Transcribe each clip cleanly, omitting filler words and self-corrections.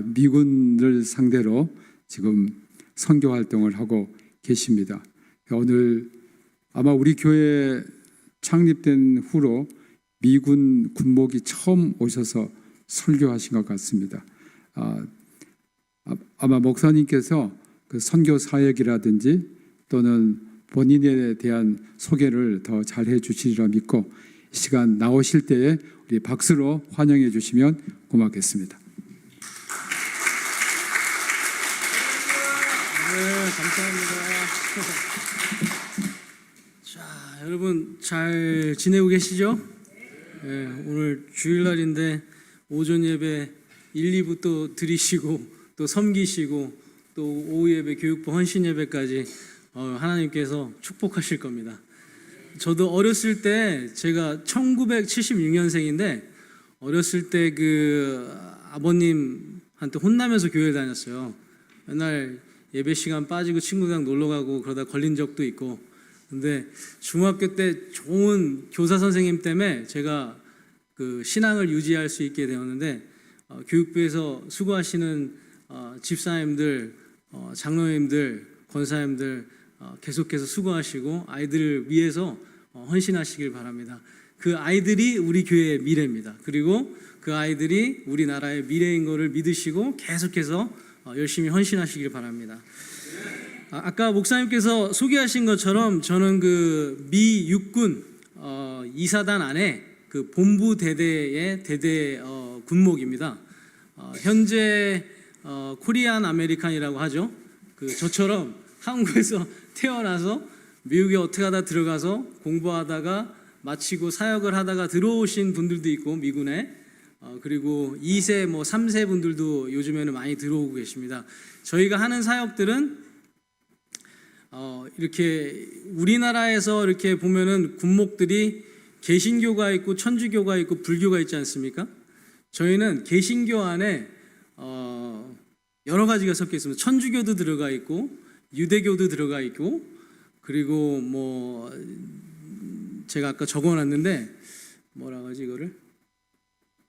미군을 상대로 지금 선교 활동을 하고 계십니다. 오늘 아마 우리 교회 창립된 후로 미군 군목이 처음 오셔서 설교하신 것 같습니다. 아마 목사님께서 그 선교 사역이라든지 또는 본인에 대한 소개를 더 잘 해주시리라 믿고 이 시간 나오실 때에 우리 박수로 환영해 주시면 고맙겠습니다. 네, 감사합니다. 자, 여러분 잘 지내고 계시죠? 네, 오늘 주일날인데 오전 예배 1, 2부 또 드리시고 또 섬기시고 또 오후 예배 교육부 헌신 예배까지 하나님께서 축복하실 겁니다. 저도 어렸을 때 제가 1976년생인데 어렸을 때 그 아버님한테 혼나면서 교회 다녔어요. 맨날 예배 시간 빠지고 친구들이랑 놀러 가고 그러다 걸린 적도 있고. 근데 중학교 때 좋은 교사 선생님 때문에 제가 그 신앙을 유지할 수 있게 되었는데 교육부에서 수고하시는 집사님들, 장로님들, 권사님들 계속해서 수고하시고 아이들을 위해서 헌신하시길 바랍니다. 그 아이들이 우리 교회의 미래입니다. 그리고 그 아이들이 우리나라의 미래인 것을 믿으시고 계속해서 열심히 헌신하시길 바랍니다. 아까 목사님께서 소개하신 것처럼 저는 그 미 육군 2사단 안에 그 본부 대대의 대대 군목입니다. 현재 코리안 아메리칸이라고 하죠. 그 저처럼 한국에서 태어나서 미국에 어떻게 하다 들어가서 공부하다가 마치고 사역을 하다가 들어오신 분들도 있고 미군에 그리고 2세, 3세 분들도 요즘에는 많이 들어오고 계십니다. 저희가 하는 사역들은 이렇게 우리나라에서 이렇게 보면은 군목들이 개신교가 있고 천주교가 있고 불교가 있지 않습니까? 저희는 개신교 안에 여러 가지가 섞여 있습니다. 천주교도 들어가 있고 유대교도 들어가 있고 그리고 제가 아까 적어놨는데 뭐라고 하지 이거를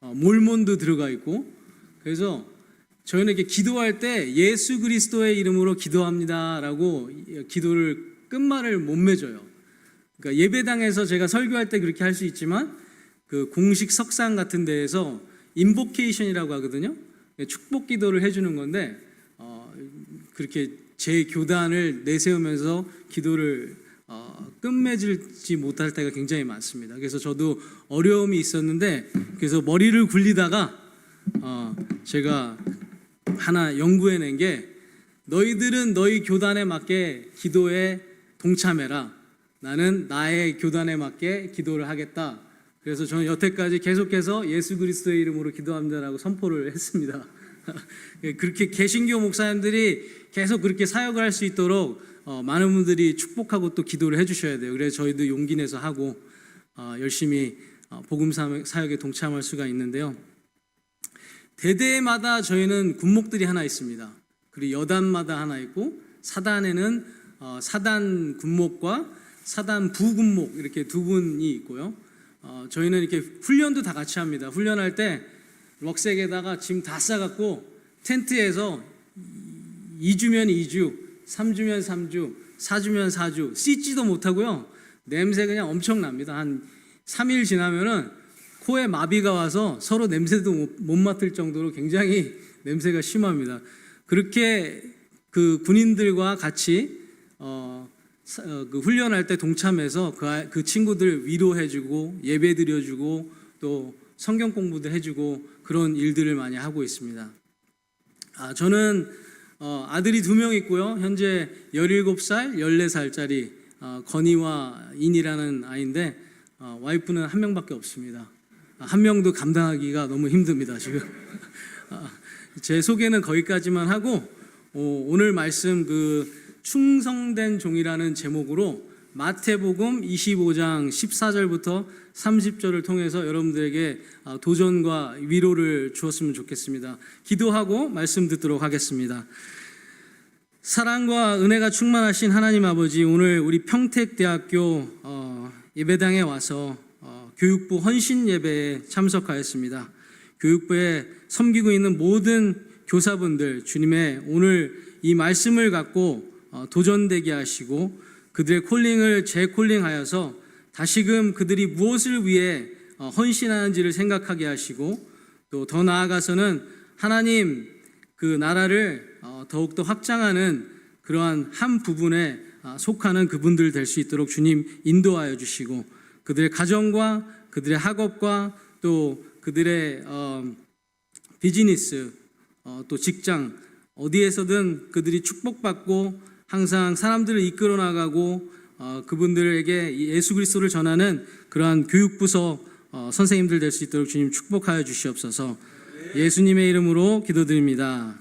몰몬도 들어가 있고 그래서 저희는 이렇게 기도할 때 예수 그리스도의 이름으로 기도합니다라고 기도를 끝말을 못 맺어요. 그러니까 예배당에서 제가 설교할 때 그렇게 할 수 있지만 그 공식 석상 같은 데에서 인보케이션이라고 하거든요. 축복 기도를 해주는 건데 그렇게 제 교단을 내세우면서 기도를 끝맺지 못할 때가 굉장히 많습니다. 그래서 저도 어려움이 있었는데 그래서 머리를 굴리다가 제가 하나 연구해낸 게 너희들은 너희 교단에 맞게 기도에 동참해라. 나는 나의 교단에 맞게 기도를 하겠다. 그래서 저는 여태까지 계속해서 예수 그리스도의 이름으로 기도합니다라고 선포를 했습니다. 그렇게 개신교 목사님들이 계속 그렇게 사역을 할 수 있도록 많은 분들이 축복하고 또 기도를 해주셔야 돼요. 그래서 저희도 용기 내서 하고 열심히 복음 사역에 동참할 수가 있는데요. 대대마다 저희는 군목들이 하나 있습니다. 그리고 여단마다 하나 있고 사단에는 사단 군목과 사단 부군목 이렇게 두 분이 있고요. 저희는 이렇게 훈련도 다 같이 합니다. 훈련할 때 럭색에다가 짐 다 싸갖고 텐트에서 2주면 2주, 3주면 3주, 4주면 4주 씻지도 못하고요. 냄새 그냥 엄청납니다. 한 3일 지나면은 코에 마비가 와서 서로 냄새도 못 맡을 정도로 굉장히 냄새가 심합니다. 그렇게 그 군인들과 같이 그 훈련할 때 동참해서 그 친구들 위로해주고 예배 드려주고 또 성경 공부도 해주고 그런 일들을 많이 하고 있습니다. 저는 아들이 2명 있고요. 현재 17살, 14살짜리 건이와 인이라는 아이인데 와이프는 1명밖에 없습니다. 1명도 감당하기가 너무 힘듭니다 지금. 제 소개는 거기까지만 하고 오늘 말씀 그 충성된 종이라는 제목으로 마태복음 25장 14절부터 30절을 통해서 여러분들에게 도전과 위로를 주었으면 좋겠습니다. 기도하고 말씀 듣도록 하겠습니다. 사랑과 은혜가 충만하신 하나님 아버지, 오늘 우리 평택대학교 예배당에 와서 교육부 헌신 예배에 참석하였습니다. 교육부에 섬기고 있는 모든 교사분들 주님의 오늘 이 말씀을 갖고 도전되게 하시고 그들의 콜링을 재콜링하여서 다시금 그들이 무엇을 위해 헌신하는지를 생각하게 하시고 또 더 나아가서는 하나님 그 나라를 더욱더 확장하는 그러한 한 부분에 속하는 그분들 될 수 있도록 주님 인도하여 주시고 그들의 가정과 그들의 학업과 또 그들의 비즈니스 또 직장 어디에서든 그들이 축복받고 항상 사람들을 이끌어 나가고 그분들에게 예수 그리스도를 전하는 그러한 교육부서 선생님들 될 수 있도록 주님 축복하여 주시옵소서. 예수님의 이름으로 기도드립니다.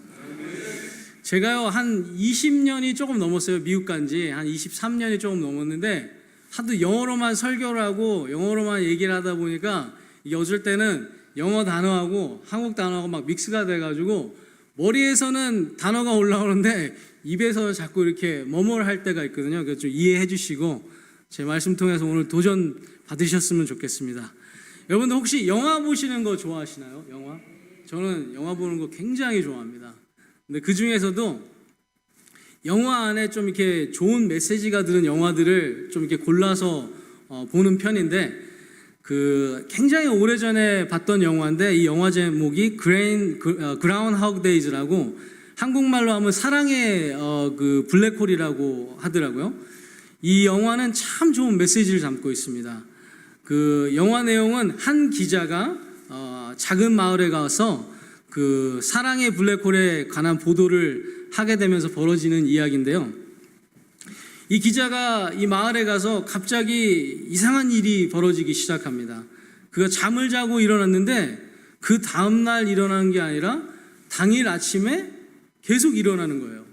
제가요 한 20년이 조금 넘었어요. 미국 간지 한 23년이 조금 넘었는데 하도 영어로만 설교를 하고 영어로만 얘기를 하다 보니까 이게 어쩔 때는 영어 단어하고 한국 단어하고 막 믹스가 돼가지고 머리에서는 단어가 올라오는데 입에서 자꾸 이렇게 뭐뭐를 할 때가 있거든요. 그래서 좀 이해해 주시고 제 말씀 통해서 오늘 도전 받으셨으면 좋겠습니다. 여러분들 혹시 영화 보시는 거 좋아하시나요? 영화? 저는 영화 보는 거 굉장히 좋아합니다. 근데 그 중에서도 영화 안에 좀 이렇게 좋은 메시지가 들은 영화들을 좀 이렇게 골라서 보는 편인데 그 굉장히 오래전에 봤던 영화인데 이 영화 제목이 그라운드하우그 데이즈라고 한국말로 하면 사랑의 그 블랙홀이라고 하더라고요. 이 영화는 참 좋은 메시지를 담고 있습니다. 그 영화 내용은 한 기자가 작은 마을에 가서 그 사랑의 블랙홀에 관한 보도를 하게 되면서 벌어지는 이야기인데요. 이 기자가 이 마을에 가서 갑자기 이상한 일이 벌어지기 시작합니다. 그가 잠을 자고 일어났는데 그 다음날 일어나는 게 아니라 당일 아침에 계속 일어나는 거예요.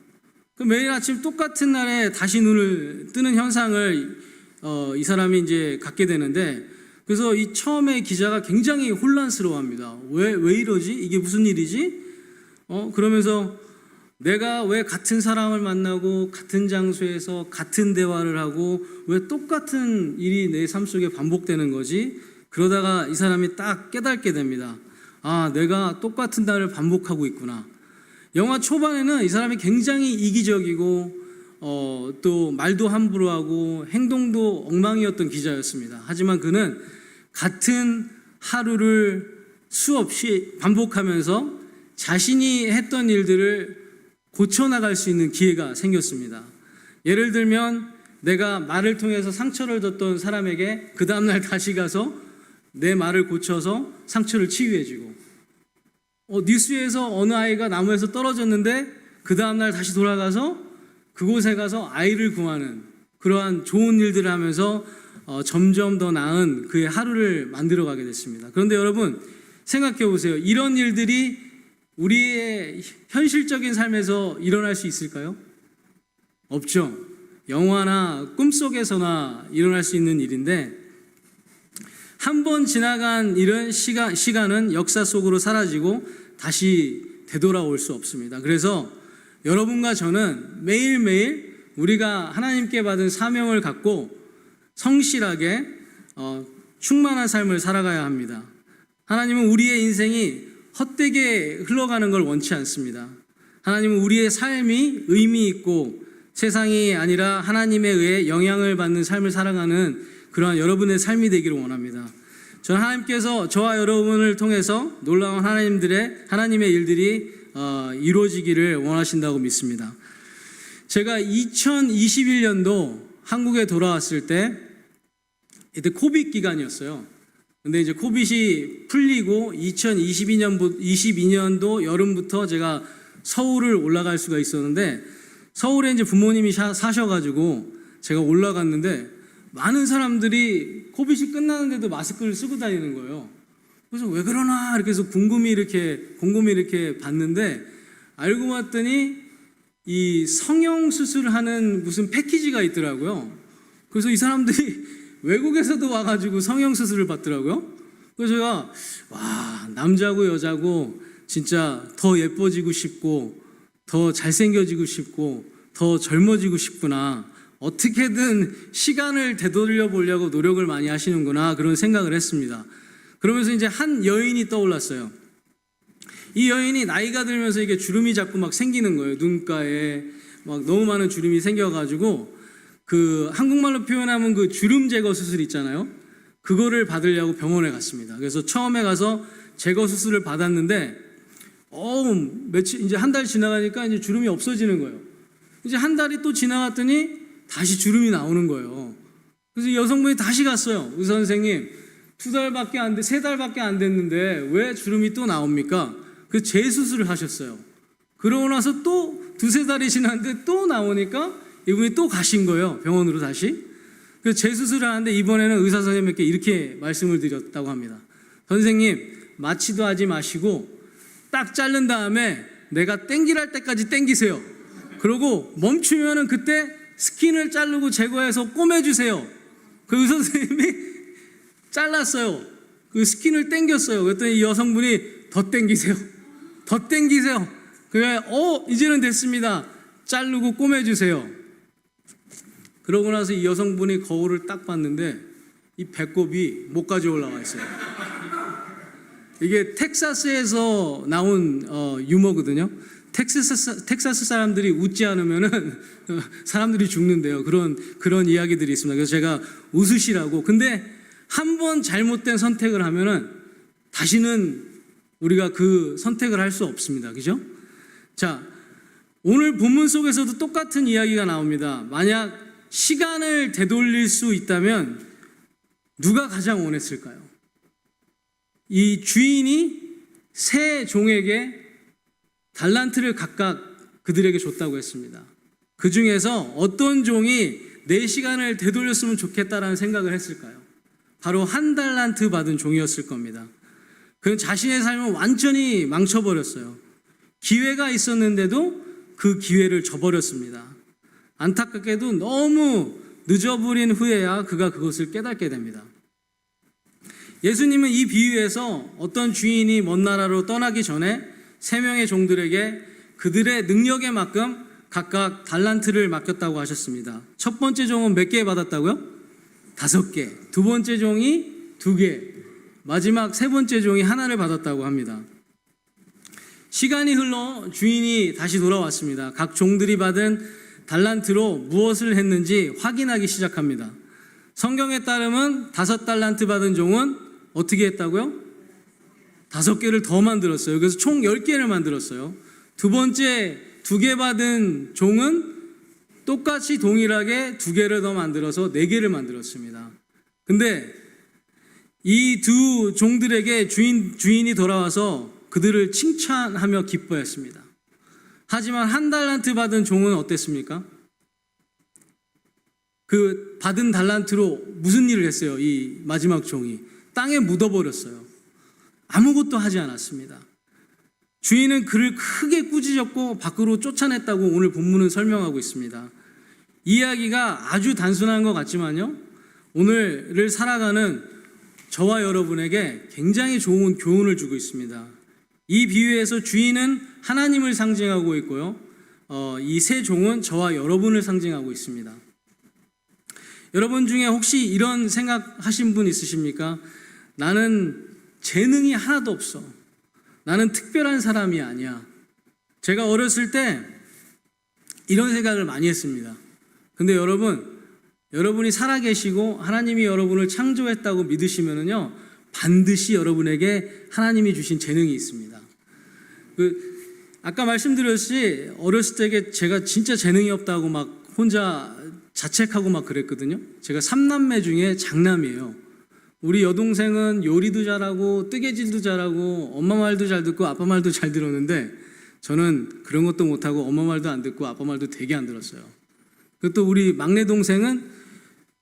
매일 아침 똑같은 날에 다시 눈을 뜨는 현상을 이 사람이 이제 갖게 되는데 그래서 이 처음에 기자가 굉장히 혼란스러워합니다. 왜 이러지? 이게 무슨 일이지? 그러면서 내가 왜 같은 사람을 만나고 같은 장소에서 같은 대화를 하고 왜 똑같은 일이 내 삶 속에 반복되는 거지? 그러다가 이 사람이 딱 깨닫게 됩니다. 아, 내가 똑같은 날을 반복하고 있구나. 영화 초반에는 이 사람이 굉장히 이기적이고 또 말도 함부로 하고 행동도 엉망이었던 기자였습니다. 하지만 그는 같은 하루를 수없이 반복하면서 자신이 했던 일들을 고쳐나갈 수 있는 기회가 생겼습니다. 예를 들면 내가 말을 통해서 상처를 줬던 사람에게 그 다음날 다시 가서 내 말을 고쳐서 상처를 치유해주고 뉴스에서 어느 아이가 나무에서 떨어졌는데 그 다음날 다시 돌아가서 그곳에 가서 아이를 구하는 그러한 좋은 일들을 하면서 점점 더 나은 그의 하루를 만들어가게 됐습니다. 그런데 여러분 생각해 보세요. 이런 일들이 우리의 현실적인 삶에서 일어날 수 있을까요? 없죠. 영화나 꿈속에서나 일어날 수 있는 일인데 한 번 지나간 이런 시간은 역사 속으로 사라지고 다시 되돌아올 수 없습니다. 그래서 여러분과 저는 매일매일 우리가 하나님께 받은 사명을 갖고 성실하게 충만한 삶을 살아가야 합니다. 하나님은 우리의 인생이 헛되게 흘러가는 걸 원치 않습니다. 하나님은 우리의 삶이 의미 있고 세상이 아니라 하나님에 의해 영향을 받는 삶을 살아가는 그러한 여러분의 삶이 되기를 원합니다. 저는 하나님께서 저와 여러분을 통해서 놀라운 하나님의 일들이 이루어지기를 원하신다고 믿습니다. 제가 2021년도 한국에 돌아왔을 때 이때 코비드 기간이었어요. 근데 이제 코비드이 풀리고 2022년도 여름부터 제가 서울을 올라갈 수가 있었는데 서울에 이제 부모님이 사셔가지고 제가 올라갔는데 많은 사람들이 코비드이 끝나는데도 마스크를 쓰고 다니는 거예요. 그래서 왜 그러나 이렇게 해서 곰곰이 이렇게 봤는데 알고 봤더니 이 성형 수술하는 무슨 패키지가 있더라고요. 그래서 이 사람들이 외국에서도 와가지고 성형 수술을 받더라고요. 그래서 제가 와, 남자고 여자고 진짜 더 예뻐지고 싶고 더 잘생겨지고 싶고 더 젊어지고 싶구나. 어떻게든 시간을 되돌려 보려고 노력을 많이 하시는구나 그런 생각을 했습니다. 그러면서 이제 한 여인이 떠올랐어요. 이 여인이 나이가 들면서 이게 주름이 자꾸 막 생기는 거예요. 눈가에 막 너무 많은 주름이 생겨가지고 그 한국말로 표현하면 그 주름 제거 수술 있잖아요. 그거를 받으려고 병원에 갔습니다. 그래서 처음에 가서 제거 수술을 받았는데 며칠 이제 한 달 지나가니까 이제 주름이 없어지는 거예요. 이제 한 달이 또 지나갔더니 다시 주름이 나오는 거예요. 그래서 여성분이 다시 갔어요. 의사 선생님, 3달밖에 안 됐는데 왜 주름이 또 나옵니까? 그 재수술을 하셨어요. 그러고 나서 또 2-3달이 지났는데 또 나오니까 이분이 또 가신 거예요. 병원으로 다시. 그 재수술을 하는데 이번에는 의사 선생님께 이렇게 말씀을 드렸다고 합니다. 선생님, 마취도 하지 마시고 딱 자른 다음에 내가 땡기랄 때까지 땡기세요. 그러고 멈추면은 그때 스킨을 자르고 제거해서 꼬매주세요. 그 의사 선생님이 잘랐어요. 그 스킨을 땡겼어요. 그랬더니 이 여성분이 더 땡기세요. 더 땡기세요. 그래, 이제는 됐습니다. 자르고 꼬매주세요. 그러고 나서 이 여성분이 거울을 딱 봤는데 이 배꼽이 목까지 올라와 있어요. 이게 텍사스에서 나온 유머거든요. 텍사스 사람들이 웃지 않으면은 사람들이 죽는데요. 그런 이야기들이 있습니다. 그래서 제가 웃으시라고. 근데 한 번 잘못된 선택을 하면은 다시는 우리가 그 선택을 할 수 없습니다. 그죠? 자, 오늘 본문 속에서도 똑같은 이야기가 나옵니다. 만약 시간을 되돌릴 수 있다면 누가 가장 원했을까요? 이 주인이 세 종에게 달란트를 각각 그들에게 줬다고 했습니다. 그 중에서 어떤 종이 내 시간을 되돌렸으면 좋겠다라는 생각을 했을까요? 바로 1달란트 받은 종이었을 겁니다. 그는 자신의 삶을 완전히 망쳐버렸어요. 기회가 있었는데도 그 기회를 저버렸습니다. 안타깝게도 너무 늦어버린 후에야 그가 그것을 깨닫게 됩니다. 예수님은 이 비유에서 어떤 주인이 먼 나라로 떠나기 전에 3명의 종들에게 그들의 능력에 만큼 각각 달란트를 맡겼다고 하셨습니다. 첫 번째 종은 몇 개 받았다고요? 5개. 두 번째 종이 2개. 마지막 세 번째 종이 하나를 받았다고 합니다. 시간이 흘러 주인이 다시 돌아왔습니다. 각 종들이 받은 달란트로 무엇을 했는지 확인하기 시작합니다. 성경에 따르면 5달란트 받은 종은 어떻게 했다고요? 5개를 더 만들었어요. 그래서 총 10개를 만들었어요. 두 번째 2개 받은 종은 똑같이 동일하게 2개를 더 만들어서 4개를 만들었습니다. 근데 이 두 종들에게 주인이 돌아와서 그들을 칭찬하며 기뻐했습니다. 하지만 1달란트 받은 종은 어땠습니까? 그 받은 달란트로 무슨 일을 했어요? 이 마지막 종이 땅에 묻어버렸어요. 아무것도 하지 않았습니다. 주인은 그를 크게 꾸짖었고 밖으로 쫓아냈다고 오늘 본문은 설명하고 있습니다. 이야기가 아주 단순한 것 같지만요, 오늘을 살아가는 저와 여러분에게 굉장히 좋은 교훈을 주고 있습니다. 이 비유에서 주인은 하나님을 상징하고 있고요, 이 세 종은 저와 여러분을 상징하고 있습니다. 여러분 중에 혹시 이런 생각하신 분 있으십니까? 나는 재능이 하나도 없어. 나는 특별한 사람이 아니야. 제가 어렸을 때 이런 생각을 많이 했습니다. 근데 여러분이 살아계시고 하나님이 여러분을 창조했다고 믿으시면은요, 반드시 여러분에게 하나님이 주신 재능이 있습니다. 아까 말씀드렸듯이 어렸을 때 제가 진짜 재능이 없다고 막 혼자 자책하고 막 그랬거든요. 제가 3남매 중에 장남이에요. 우리 여동생은 요리도 잘하고 뜨개질도 잘하고 엄마 말도 잘 듣고 아빠 말도 잘 들었는데 저는 그런 것도 못하고 엄마 말도 안 듣고 아빠 말도 되게 안 들었어요. 그리고 또 우리 막내 동생은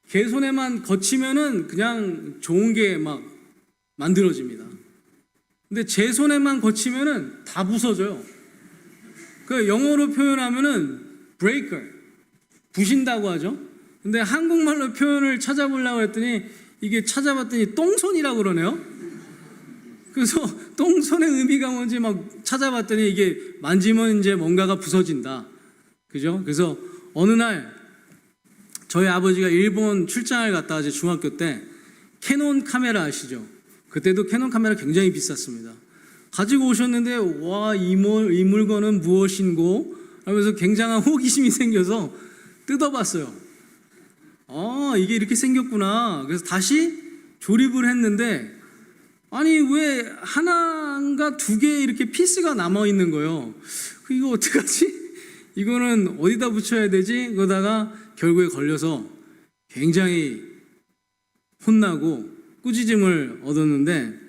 걔 손에만 거치면은 그냥 좋은 게 막 만들어집니다. 근데 제 손에만 거치면은 다 부서져요. 그 영어로 표현하면은 breaker, 부신다고 하죠. 근데 한국말로 표현을 찾아보려고 했더니 이게 찾아봤더니 똥손이라고 그러네요. 그래서 똥손의 의미가 뭔지 막 찾아봤더니 이게 만지면 이제 뭔가가 부서진다. 그죠? 그래서 어느 날 저희 아버지가 일본 출장을 갔다 와서 중학교 때 캐논 카메라 아시죠? 그때도 캐논 카메라 굉장히 비쌌습니다. 가지고 오셨는데 와, 이 물건은 무엇인고 하면서 굉장한 호기심이 생겨서 뜯어봤어요. 이게 이렇게 생겼구나. 그래서 다시 조립을 했는데 아니 왜 하나인가 두 개 이렇게 피스가 남아 있는 거예요. 이거 어떡하지? 이거는 어디다 붙여야 되지? 그러다가 결국에 걸려서 굉장히 혼나고 꾸짖음을 얻었는데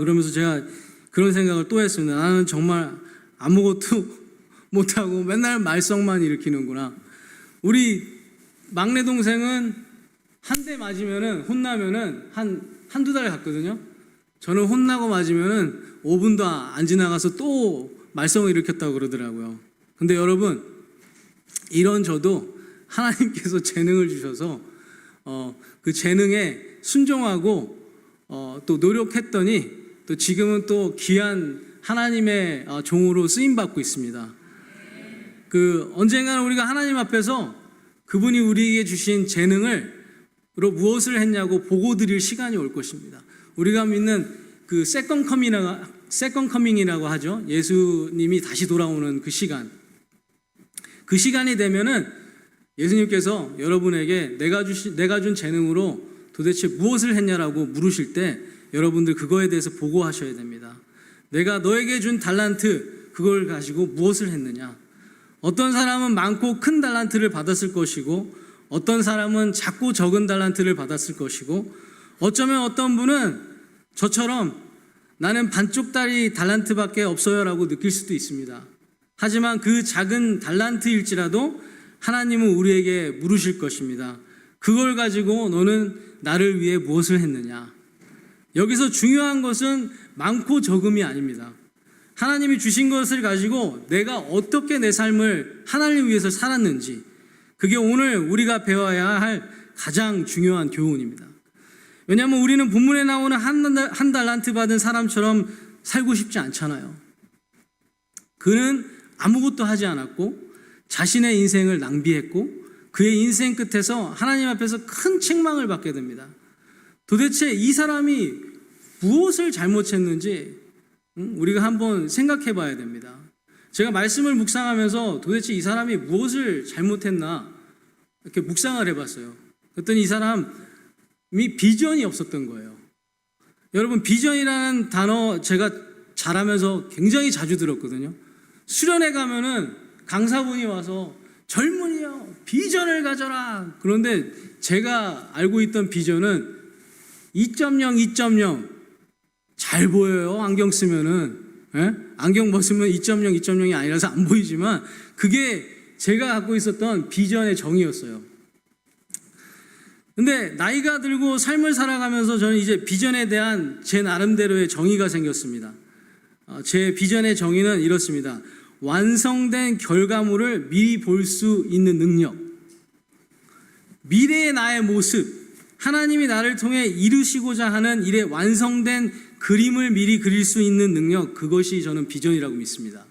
그러면서 제가 그런 생각을 또 했습니다. 나는 정말 아무것도 못하고 맨날 말썽만 일으키는구나. 우리 막내 동생은 한 대 맞으면은 혼나면은 한두 달 갔거든요. 저는 혼나고 맞으면은 5분도 안 지나가서 또 말썽을 일으켰다고 그러더라고요. 근데 여러분, 이런 저도 하나님께서 재능을 주셔서 그 재능에 순종하고 또 노력했더니 또 지금은 또 귀한 하나님의 종으로 쓰임 받고 있습니다. 언젠가는 우리가 하나님 앞에서 그분이 우리에게 주신 재능으로 무엇을 했냐고 보고 드릴 시간이 올 것입니다. 우리가 믿는 그 세컨 커밍이라고 하죠. 예수님이 다시 돌아오는 그 시간. 그 시간이 되면은 예수님께서 여러분에게 내가 준 재능으로 도대체 무엇을 했냐라고 물으실 때 여러분들 그거에 대해서 보고하셔야 됩니다. 내가 너에게 준 달란트 그걸 가지고 무엇을 했느냐. 어떤 사람은 많고 큰 달란트를 받았을 것이고 어떤 사람은 작고 적은 달란트를 받았을 것이고 어쩌면 어떤 분은 저처럼 나는 반쪽짜리 달란트밖에 없어요 라고 느낄 수도 있습니다. 하지만 그 작은 달란트일지라도 하나님은 우리에게 물으실 것입니다. 그걸 가지고 너는 나를 위해 무엇을 했느냐. 여기서 중요한 것은 많고 적음이 아닙니다. 하나님이 주신 것을 가지고 내가 어떻게 내 삶을 하나님을 위해서 살았는지, 그게 오늘 우리가 배워야 할 가장 중요한 교훈입니다. 왜냐하면 우리는 본문에 나오는 한 달란트 받은 사람처럼 살고 싶지 않잖아요. 그는 아무것도 하지 않았고 자신의 인생을 낭비했고 그의 인생 끝에서 하나님 앞에서 큰 책망을 받게 됩니다. 도대체 이 사람이 무엇을 잘못했는지 우리가 한번 생각해 봐야 됩니다. 제가 말씀을 묵상하면서 도대체 이 사람이 무엇을 잘못했나 이렇게 묵상을 해봤어요. 그랬더니 이 사람이 비전이 없었던 거예요. 여러분, 비전이라는 단어 제가 자라면서 굉장히 자주 들었거든요. 수련회 가면은 강사분이 와서 젊은이여 비전을 가져라. 그런데 제가 알고 있던 비전은 2.0, 2.0 잘 보여요. 안경 쓰면은. 예? 안경 벗으면 2.0, 2.0이 아니라서 안 보이지만 그게 제가 갖고 있었던 비전의 정의였어요. 근데 나이가 들고 삶을 살아가면서 저는 이제 비전에 대한 제 나름대로의 정의가 생겼습니다. 제 비전의 정의는 이렇습니다. 완성된 결과물을 미리 볼 수 있는 능력, 미래의 나의 모습, 하나님이 나를 통해 이루시고자 하는 일의 완성된 그림을 미리 그릴 수 있는 능력, 그것이 저는 비전이라고 믿습니다.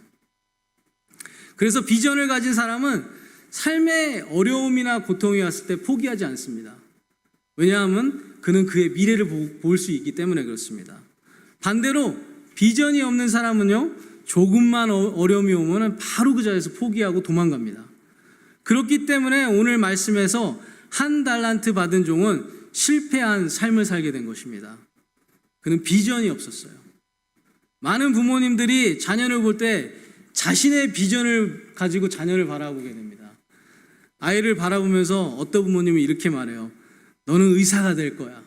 그래서 비전을 가진 사람은 삶의 어려움이나 고통이 왔을 때 포기하지 않습니다. 왜냐하면 그는 그의 미래를 볼 수 있기 때문에 그렇습니다. 반대로 비전이 없는 사람은요, 조금만 어려움이 오면 바로 그 자리에서 포기하고 도망갑니다. 그렇기 때문에 오늘 말씀에서 한 달란트 받은 종은 실패한 삶을 살게 된 것입니다. 그는 비전이 없었어요. 많은 부모님들이 자녀를 볼 때 자신의 비전을 가지고 자녀를 바라보게 됩니다. 아이를 바라보면서 어떤 부모님은 이렇게 말해요. 너는 의사가 될 거야.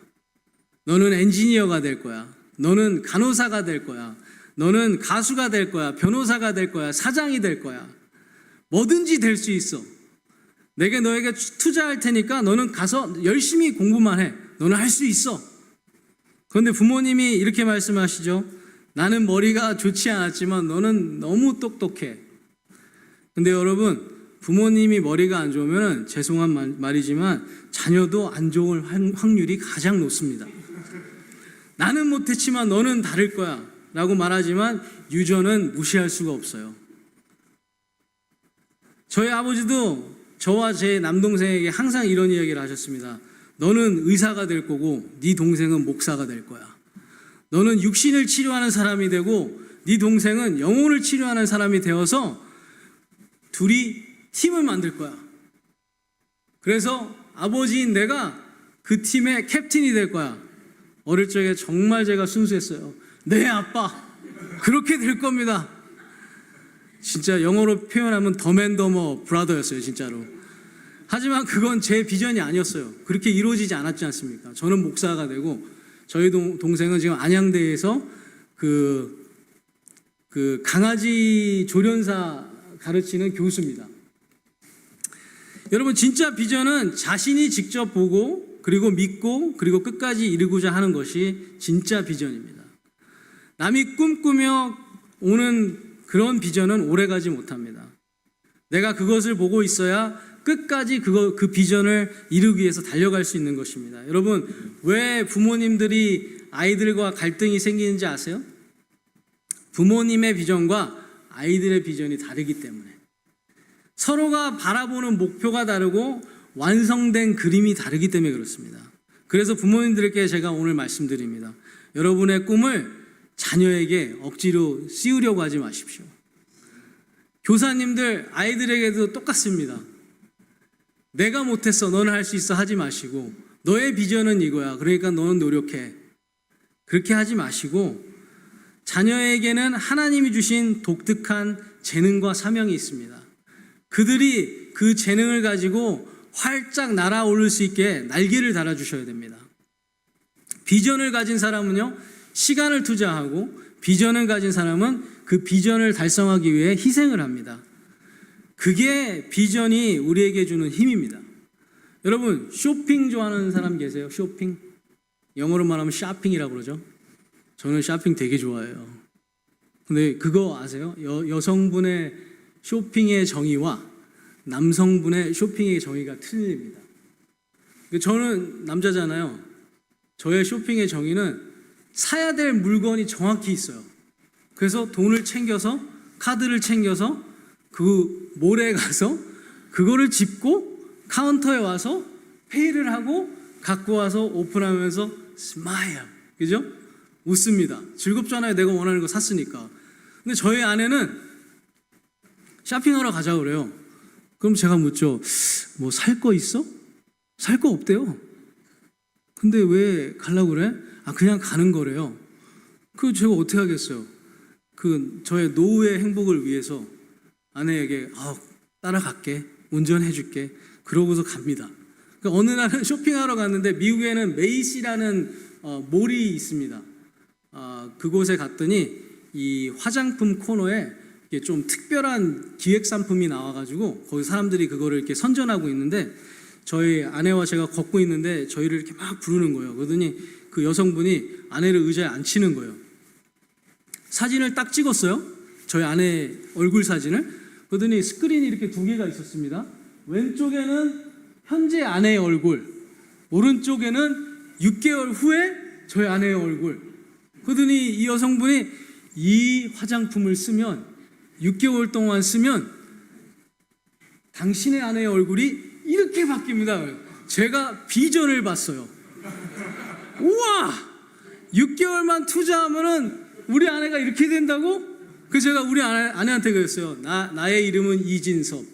너는 엔지니어가 될 거야. 너는 간호사가 될 거야. 너는 가수가 될 거야. 변호사가 될 거야. 사장이 될 거야. 뭐든지 될 수 있어. 내가 너에게 투자할 테니까 너는 가서 열심히 공부만 해. 너는 할 수 있어. 그런데 부모님이 이렇게 말씀하시죠. 나는 머리가 좋지 않았지만 너는 너무 똑똑해. 근데 여러분, 부모님이 머리가 안 좋으면 죄송한 말이지만 자녀도 안 좋을 확률이 가장 높습니다. 나는 못했지만 너는 다를 거야 라고 말하지만 유전은 무시할 수가 없어요. 저희 아버지도 저와 제 남동생에게 항상 이런 이야기를 하셨습니다. 너는 의사가 될 거고 네 동생은 목사가 될 거야. 너는 육신을 치료하는 사람이 되고 네 동생은 영혼을 치료하는 사람이 되어서 둘이 팀을 만들 거야. 그래서 아버지인 내가 그 팀의 캡틴이 될 거야. 어릴 적에 정말 제가 순수했어요. 네, 아빠. 그렇게 될 겁니다. 진짜 영어로 표현하면 더맨더머 브라더였어요, 진짜로. 하지만 그건 제 비전이 아니었어요. 그렇게 이루어지지 않았지 않습니까? 저는 목사가 되고 저희 동생은 지금 안양대에서 그 강아지 조련사 가르치는 교수입니다. 여러분, 진짜 비전은 자신이 직접 보고 그리고 믿고 그리고 끝까지 이루고자 하는 것이 진짜 비전입니다. 남이 꿈꾸며 오는 그런 비전은 오래가지 못합니다. 내가 그것을 보고 있어야 끝까지 그 비전을 이루기 위해서 달려갈 수 있는 것입니다. 여러분, 왜 부모님들이 아이들과 갈등이 생기는지 아세요? 부모님의 비전과 아이들의 비전이 다르기 때문에. 서로가 바라보는 목표가 다르고 완성된 그림이 다르기 때문에 그렇습니다. 그래서 부모님들께 제가 오늘 말씀드립니다. 여러분의 꿈을 자녀에게 억지로 씌우려고 하지 마십시오. 교사님들 아이들에게도 똑같습니다. 내가 못했어, 너는 할 수 있어 하지 마시고, 너의 비전은 이거야, 그러니까 너는 노력해, 그렇게 하지 마시고, 자녀에게는 하나님이 주신 독특한 재능과 사명이 있습니다. 그들이 그 재능을 가지고 활짝 날아오를 수 있게 날개를 달아주셔야 됩니다. 비전을 가진 사람은요, 시간을 투자하고, 비전을 가진 사람은 그 비전을 달성하기 위해 희생을 합니다. 그게 비전이 우리에게 주는 힘입니다. 여러분, 쇼핑 좋아하는 사람 계세요? 쇼핑? 영어로 말하면 쇼핑이라고 그러죠. 저는 쇼핑 되게 좋아해요. 근데 그거 아세요? 여성분의 쇼핑의 정의와 남성분의 쇼핑의 정의가 틀립니다. 저는 남자잖아요. 저의 쇼핑의 정의는 사야 될 물건이 정확히 있어요. 그래서 돈을 챙겨서, 카드를 챙겨서 그 몰에 가서 그거를 짚고 카운터에 와서 페이를 하고 갖고 와서 오픈하면서 스마일, 그죠? 웃습니다. 즐겁잖아요. 내가 원하는 거 샀으니까. 근데 저희 아내는 쇼핑하러 가자고 그래요. 그럼 제가 묻죠. 뭐 살 거 있어? 살 거 없대요. 근데 왜 가려고 그래? 그냥 가는 거래요. 그 제가 어떻게 하겠어요? 저의 노후의 행복을 위해서 아내에게 따라갈게, 운전해 줄게, 그러고서 갑니다. 그러니까 어느 날은 쇼핑하러 갔는데 미국에는 메이시라는 몰이 있습니다. 그곳에 갔더니 이 화장품 코너에 좀 특별한 기획 상품이 나와가지고 거기 사람들이 그거를 이렇게 선전하고 있는데 저희 아내와 제가 걷고 있는데 저희를 이렇게 막 부르는 거예요. 그러더니 그 여성분이 아내를 의자에 앉히는 거예요. 사진을 딱 찍었어요. 저희 아내 얼굴 사진을. 그러더니 스크린이 이렇게 두 개가 있었습니다. 왼쪽에는 현재 아내의 얼굴, 오른쪽에는 6개월 후에 저희 아내의 얼굴. 그러더니 이 여성분이 이 화장품을 쓰면 6개월 동안 쓰면 당신의 아내의 얼굴이 이렇게 바뀝니다. 제가 비전을 봤어요. 우와! 6개월만 투자하면은 우리 아내가 이렇게 된다고? 그래서 제가 우리 아내한테 그랬어요. 나의 이름은 이진섭.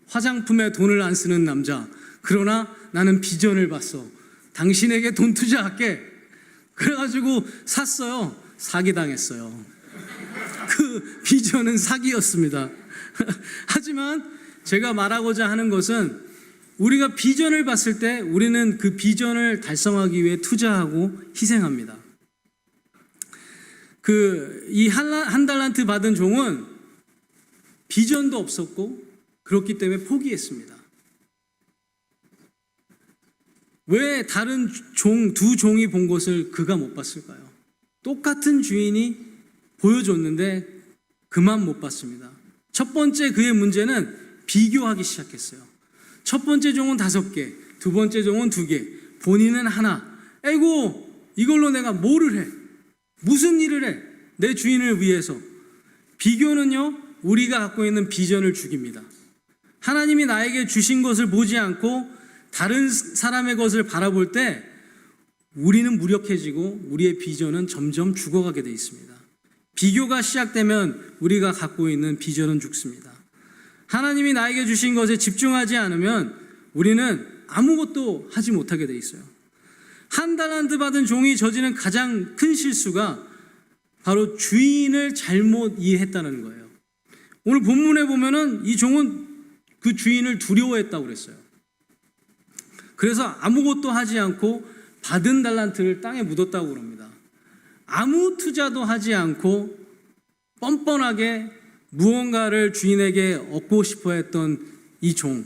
화장품에 돈을 안 쓰는 남자. 그러나 나는 비전을 봤어. 당신에게 돈 투자할게. 그래가지고 샀어요. 사기당했어요. 그 비전은 사기였습니다. 하지만 제가 말하고자 하는 것은 우리가 비전을 봤을 때 우리는 그 비전을 달성하기 위해 투자하고 희생합니다. 이 한 달란트 받은 종은 비전도 없었고 그렇기 때문에 포기했습니다. 왜 다른 두 종이 본 것을 그가 못 봤을까요? 똑같은 주인이 보여줬는데 그만 못 봤습니다. 첫 번째 그의 문제는 비교하기 시작했어요. 첫 번째 종은 5개, 두 번째 종은 2개, 본인은 하나. 에고, 이걸로 내가 뭐를 해? 무슨 일을 해? 내 주인을 위해서. 비교는요, 우리가 갖고 있는 비전을 죽입니다. 하나님이 나에게 주신 것을 보지 않고 다른 사람의 것을 바라볼 때 우리는 무력해지고 우리의 비전은 점점 죽어가게 돼 있습니다. 비교가 시작되면 우리가 갖고 있는 비전은 죽습니다. 하나님이 나에게 주신 것에 집중하지 않으면 우리는 아무것도 하지 못하게 돼 있어요. 한 달란트 받은 종이 저지른 가장 큰 실수가 바로 주인을 잘못 이해했다는 거예요. 오늘 본문에 보면은 이 종은 그 주인을 두려워했다고 그랬어요. 그래서 아무것도 하지 않고 받은 달란트를 땅에 묻었다고 그럽니다. 아무 투자도 하지 않고 뻔뻔하게 무언가를 주인에게 얻고 싶어 했던 이 종.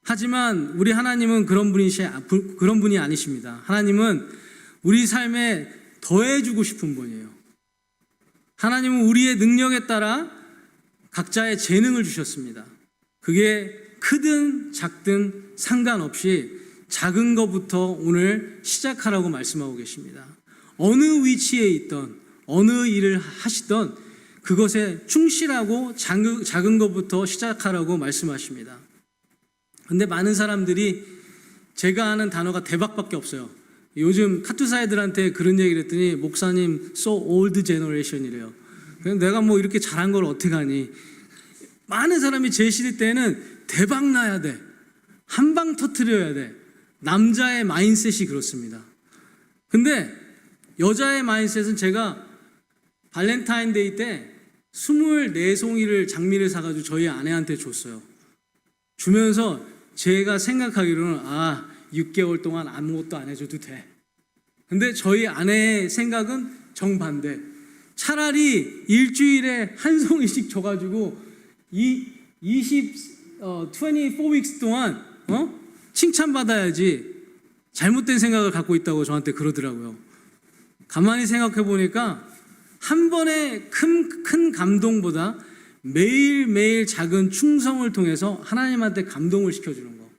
하지만 우리 하나님은 그런 분이 아니십니다. 하나님은 우리 삶에 더해주고 싶은 분이에요. 하나님은 우리의 능력에 따라 각자의 재능을 주셨습니다. 그게 크든 작든 상관없이 작은 것부터 오늘 시작하라고 말씀하고 계십니다. 어느 위치에 있던 어느 일을 하시던 그것에 충실하고 작은 것부터 시작하라고 말씀하십니다. 근데 많은 사람들이 제가 아는 단어가 대박밖에 없어요. 요즘 카투사이들한테 그런 얘기를 했더니 목사님 so old generation이래요. 내가 뭐 이렇게 잘한 걸 어떻게 하니. 많은 사람이 제 시대 때는 대박 나야 돼, 한 방 터뜨려야 돼. 남자의 마인셋이 그렇습니다. 근데 여자의 마인셋은 제가 발렌타인데이 때 24송이를 장미를 사가지고 저희 아내한테 줬어요. 주면서 제가 생각하기로는 6개월 동안 아무것도 안 해줘도 돼. 근데 저희 아내의 생각은 정반대. 차라리 일주일에 한 송이씩 줘가지고 24weeks 동안 칭찬받아야지 잘못된 생각을 갖고 있다고 저한테 그러더라고요. 가만히 생각해 보니까 한 번의 큰 감동보다 매일매일 작은 충성을 통해서 하나님한테 감동을 시켜주는 거,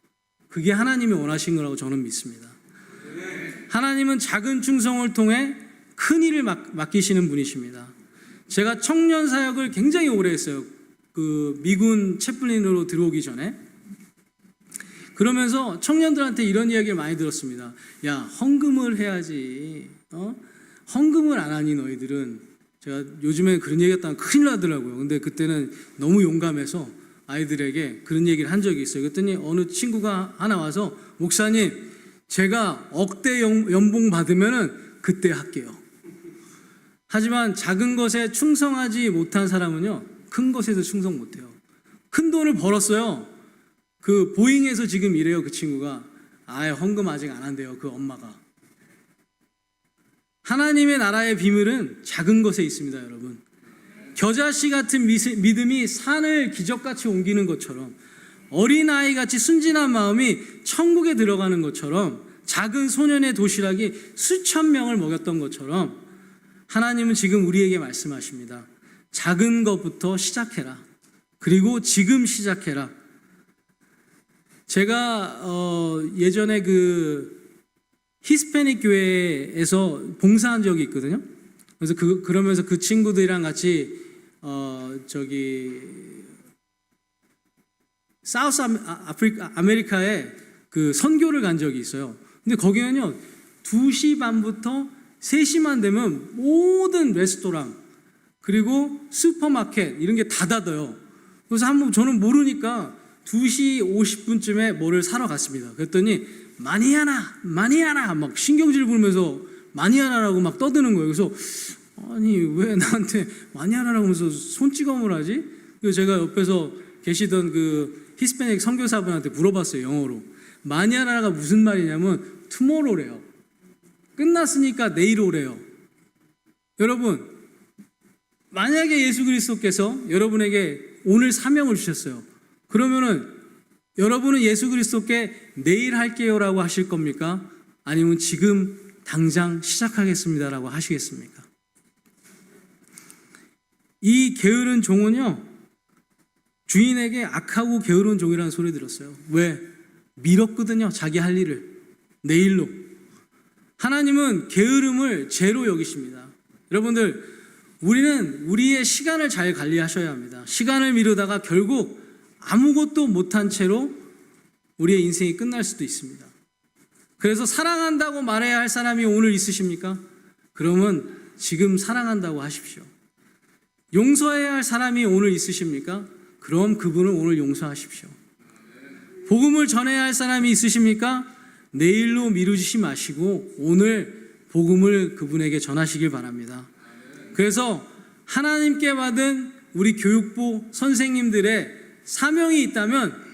그게 하나님이 원하신 거라고 저는 믿습니다. 하나님은 작은 충성을 통해 큰 일을 맡기시는 분이십니다. 제가 청년 사역을 굉장히 오래 했어요. 그 미군 채플린으로 들어오기 전에. 그러면서 청년들한테 이런 이야기를 많이 들었습니다. 야, 헌금을 해야지. 헌금을 안 하니 너희들은. 제가 요즘에 그런 얘기 했다면 큰일 나더라고요. 근데 그때는 너무 용감해서 아이들에게 그런 얘기를 한 적이 있어요. 그랬더니 어느 친구가 하나 와서 목사님, 제가 억대 연봉 받으면은 그때 할게요. 하지만 작은 것에 충성하지 못한 사람은요, 큰 것에도 충성 못해요. 큰 돈을 벌었어요. 그 보잉에서 지금 일해요. 그 친구가. 헌금 아직 안 한대요. 그 엄마가. 하나님의 나라의 비밀은 작은 것에 있습니다, 여러분. 겨자씨 같은 믿음이 산을 기적같이 옮기는 것처럼, 어린아이같이 순진한 마음이 천국에 들어가는 것처럼, 작은 소년의 도시락이 수천 명을 먹였던 것처럼 하나님은 지금 우리에게 말씀하십니다. 작은 것부터 시작해라. 그리고 지금 시작해라. 제가 예전에 히스패닉 교회에서 봉사한 적이 있거든요. 그래서 그러면서 그 친구들이랑 같이 사우스 아메리카에 그 선교를 간 적이 있어요. 근데 거기는요, 2시 반부터 3시만 되면 모든 레스토랑 그리고 슈퍼마켓 이런 게 다 닫아요. 그래서 한번 저는 모르니까 2시 50분쯤에 뭐를 사러 갔습니다. 그랬더니 마니아나 막 신경질 부르면서 마니아나라고 막 떠드는 거예요. 그래서 아니 왜 나한테 마니아나라고 하면서 손찌검을 하지? 그래서 제가 옆에서 계시던 그 히스패닉 선교사분한테 물어봤어요, 영어로. 마니아나가 무슨 말이냐면 투모로우래요. 끝났으니까 내일 오래요. 여러분, 만약에 예수 그리스도께서 여러분에게 오늘 사명을 주셨어요. 그러면은 여러분은 예수 그리스도께 내일 할게요라고 하실 겁니까? 아니면 지금 당장 시작하겠습니다라고 하시겠습니까? 이 게으른 종은요, 주인에게 악하고 게으른 종이라는 소리 들었어요. 왜? 미뤘거든요, 자기 할 일을. 내일로. 하나님은 게으름을 죄로 여기십니다. 여러분들, 우리는 우리의 시간을 잘 관리하셔야 합니다. 시간을 미루다가 결국 아무것도 못한 채로 우리의 인생이 끝날 수도 있습니다. 그래서 사랑한다고 말해야 할 사람이 오늘 있으십니까? 그러면 지금 사랑한다고 하십시오. 용서해야 할 사람이 오늘 있으십니까? 그럼 그분을 오늘 용서하십시오. 복음을 전해야 할 사람이 있으십니까? 내일로 미루지 마시고 오늘 복음을 그분에게 전하시길 바랍니다. 그래서 하나님께 받은 우리 교육부 선생님들의 사명이 있다면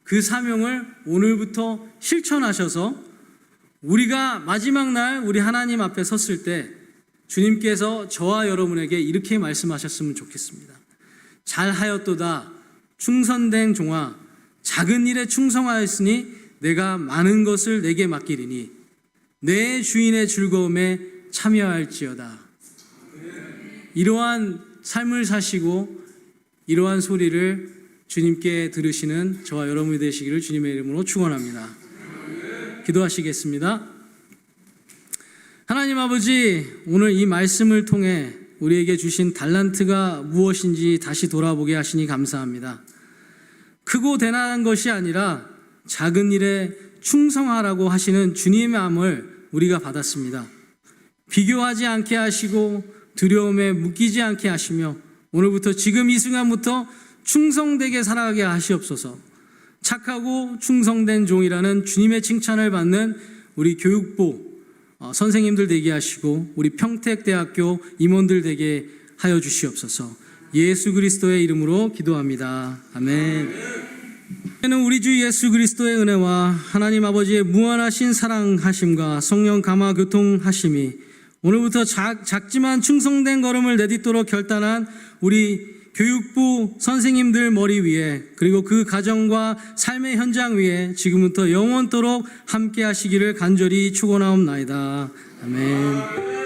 그 사명을 오늘부터 실천하셔서 우리가 마지막 날 우리 하나님 앞에 섰을 때 주님께서 저와 여러분에게 이렇게 말씀하셨으면 좋겠습니다. 잘하였도다 충성된 종아, 작은 일에 충성하였으니 내가 많은 것을 내게 맡기리니 내 주인의 즐거움에 참여할지어다. 이러한 삶을 사시고 이러한 소리를 주님께 들으시는 저와 여러분이 되시기를 주님의 이름으로 축원합니다. 기도하시겠습니다. 하나님 아버지, 오늘 이 말씀을 통해 우리에게 주신 달란트가 무엇인지 다시 돌아보게 하시니 감사합니다. 크고 대단한 것이 아니라 작은 일에 충성하라고 하시는 주님의 마음을 우리가 받았습니다. 비교하지 않게 하시고 두려움에 묶이지 않게 하시며 오늘부터 지금 이 순간부터 충성되게 살아가게 하시옵소서. 착하고 충성된 종이라는 주님의 칭찬을 받는 우리 교육부 선생님들 되게 하시고 우리 평택대학교 임원들 되게 하여 주시옵소서. 예수 그리스도의 이름으로 기도합니다. 아멘. 우리 주 예수 그리스도의 은혜와 하나님 아버지의 무한하신 사랑하심과 성령 감화 교통하심이 오늘부터 작지만 충성된 걸음을 내딛도록 결단한 우리 교육부 선생님들 머리 위에 그리고 그 가정과 삶의 현장 위에 지금부터 영원토록 함께 하시기를 간절히 축원하옵나이다. 아멘.